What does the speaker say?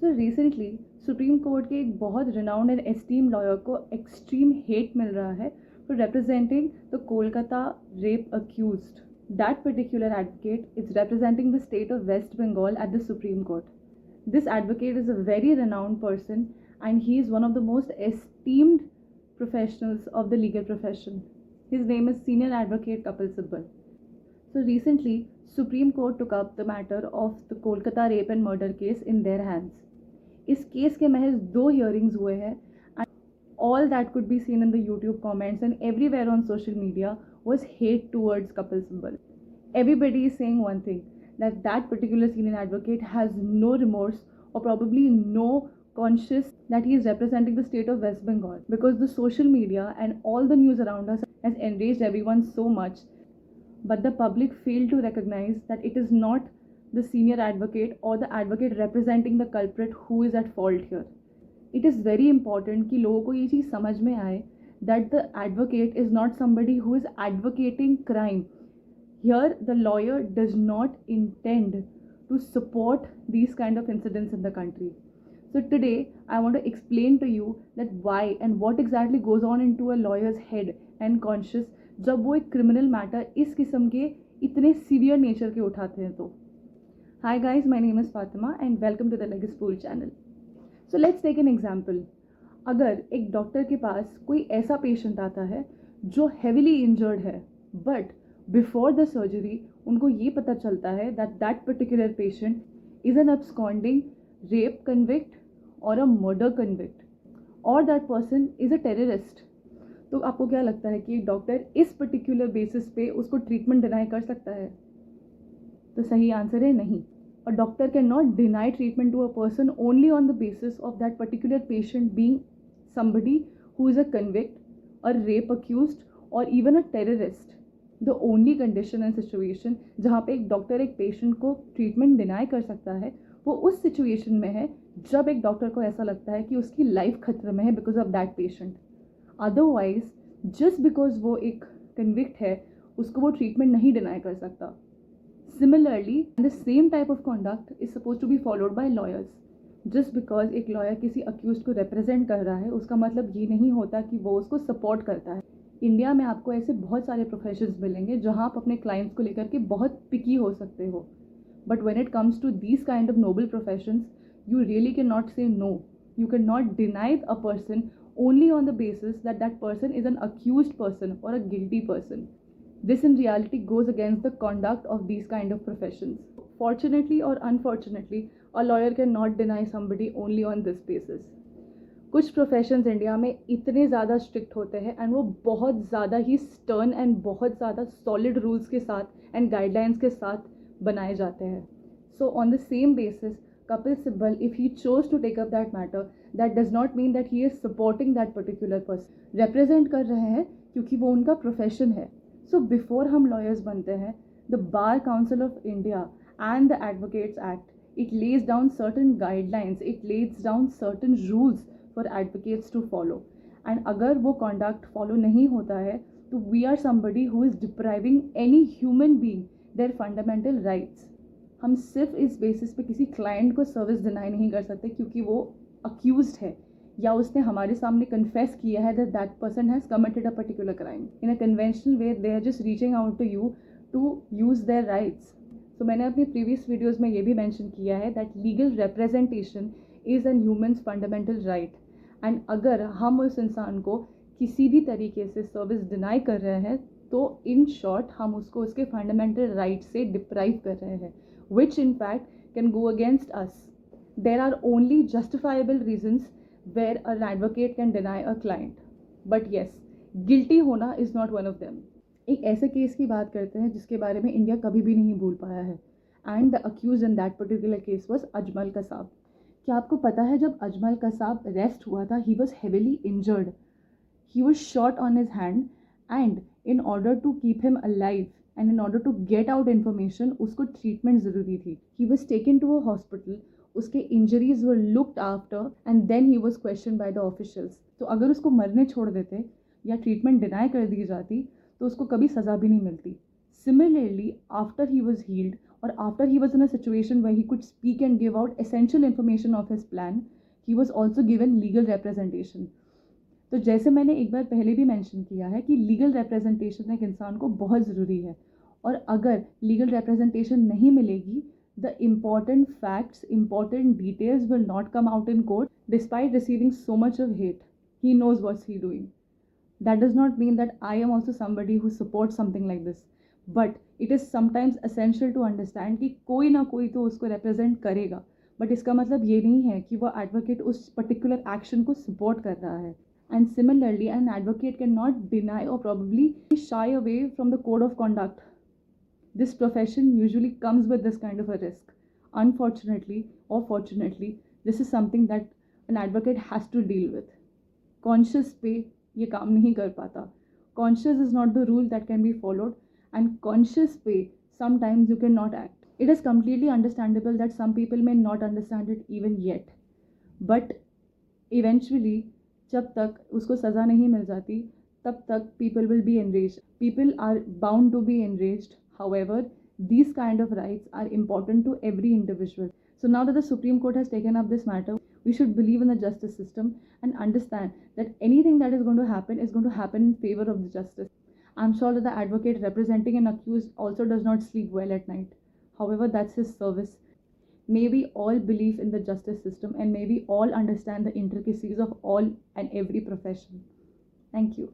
So recently supreme court के एक बहुत रिनाउंड एंड एस्टीम लॉयर को एक्सट्रीम हेट मिल रहा है for representing the Kolkata rape accused. That particular advocate is representing the state of West Bengal at the Supreme Court. This advocate is a very renowned person and he is one of the most esteemed professionals of the legal profession. His name is Senior Advocate Kapil Sibal. So recently, Supreme Court took up the matter of the Kolkata rape and murder case in their hands. इस case के महज 2 hearings हुए हैं and all that could be seen in the YouTube comments and everywhere on social media was hate towards Kapil Sibal. Everybody is saying one thing, that particular senior advocate has no remorse or probably no conscious that he is representing the state of West Bengal, because the social media and all the news around us has enraged everyone so much, but the public failed to recognize that it is not the senior advocate or the advocate representing the culprit who is at fault here. It is very important कि लोगों को ये चीज़ समझ में आए that the advocate is not somebody who is advocating crime. Here the lawyer does not intend to support these kind of incidents in the country. So today I want to explain to you that why and what exactly goes on into a lawyer's head and conscious जब वो एक criminal matter इस किस्म के इतने severe nature के उठाते हैं तो. Hi guys, my name is Fatima and welcome to the Legacy Pool channel. So let's take an example. अगर एक डॉक्टर के पास कोई ऐसा पेशेंट आता है जो heavily injured है, but before the surgery उनको ये पता चलता है that particular patient is an absconding rape convict or a murder convict or that person is a terrorist, तो आपको क्या लगता है कि एक डॉक्टर इस particular basis पे उसको ट्रीटमेंट डिनाई कर सकता है? तो सही आंसर है नहीं. A doctor cannot deny treatment to a person only on the basis of that particular patient being somebody who is a convict, a rape accused or even a terrorist. The only condition and situation जहाँ पे एक doctor एक patient को treatment deny कर सकता है वो उस सिचुएशन में है जब एक डॉक्टर को ऐसा लगता है कि उसकी लाइफ खतरे में है because of that patient. Otherwise just because वो एक कन्विक्ट है उसको वो ट्रीटमेंट नहीं डिनाई कर सकता. Similarly, the same type of conduct is supposed to be followed by lawyers. Just because एक lawyer किसी accused को represent कर रहा है उसका मतलब ये नहीं होता कि वो उसको support करता है. इंडिया में आपको ऐसे बहुत सारे professions मिलेंगे जहाँ आप अपने clients को लेकर के बहुत picky हो सकते हो. But when it comes to these kind of noble professions, you really cannot say no. You cannot deny a person only on the basis that that person is an accused person or a guilty person. This in reality goes against the conduct of these kind of professions. Fortunately or unfortunately, a lawyer cannot deny somebody only on this basis. कुछ professions India में इतने ज़्यादा strict होते हैं and वो बहुत ज़्यादा ही stern and बहुत ज़्यादा सॉलिड रूल्स के साथ एंड गाइडलाइंस के साथ बनाए जाते हैं. So on the same basis Kapil Sibal, if he chose to take up that matter, that does not mean that he is supporting that particular person. Represent कर रहे हैं क्योंकि वो उनका प्रोफेशन है. So before हम lawyers बनते हैं, the Bar Council of India and the Advocates Act, it lays down certain guidelines, it lays down certain rules for advocates to follow. And अगर वो conduct follow नहीं होता है, तो we are somebody who is depriving any human being their fundamental rights. हम सिर्फ इस basis पे किसी client को service deny नहीं कर सकते क्योंकि वो accused है या उसने हमारे सामने कन्फेस किया है that person has committed a particular crime. In a conventional way, they are just reaching out to you to use their rights. So मैंने अपनी previous videos में ये भी mention किया है that legal representation is a human's fundamental right. And अगर हम उस इंसान को किसी भी तरीके से service deny कर रहे हैं तो in short हम उसको उसके fundamental right से deprive कर रहे हैं, which in fact can go against us. There are only justifiable reasons where an advocate can deny a client. But yes, guilty होना is not one of them. एक ऐसे केस की बात करते हैं जिसके बारे में इंडिया कभी भी नहीं भूल पाया है. And the accused in that particular case was Ajmal Kasab. क्या आपको पता है जब अजमल कसाब अरेस्ट हुआ था, he was heavily injured. He was shot on his hand and in order to keep him alive and in order to get out information उसको treatment ज़रूरी थी. He was taken to a hospital. उसके injuries were looked after and then he was question by the officials. तो अगर उसको मरने छोड़ देते या ट्रीटमेंट डिनाई कर दी जाती तो उसको कभी सज़ा भी नहीं मिलती. Similarly after he was healed or after he was in a situation where he could speak and give out essential information of his plan, he was also given legal representation. तो जैसे मैंने एक बार पहले भी मेंशन किया है कि legal representation एक इंसान को बहुत ज़रूरी है, और अगर लीगल रिप्रेजेंटेशन नहीं मिलेगी, the important facts, important details will not come out in court despite receiving so much of hate. He knows what's he doing. That does not mean that I am also somebody who supports something like this. But it is sometimes essential to understand कि कोई ना कोई तो उसको represent करेगा. But इसका मतलब ये नहीं है कि वो advocate उस particular action को support कर रहा है. And similarly, an advocate cannot deny or probably shy away from the code of conduct. This profession usually comes with this kind of a risk. Unfortunately or fortunately, this is something that an advocate has to deal with. Conscious पे ये काम नहीं कर पाता. Conscious is not the rule that can be followed, and conscious पे sometimes you cannot act. It is completely understandable that some people may not understand it even yet. But eventually, जब तक उसको सज़ा नहीं मिल जाती, तब तक people will be enraged. People are bound to be enraged. However, these kind of rights are important to every individual. So now that the Supreme Court has taken up this matter, we should believe in the justice system and understand that anything that is going to happen in favor of the justice. I'm sure that the advocate representing an accused also does not sleep well at night. However, that's his service. May we all believe in the justice system, and may we all understand the intricacies of all and every profession. Thank you.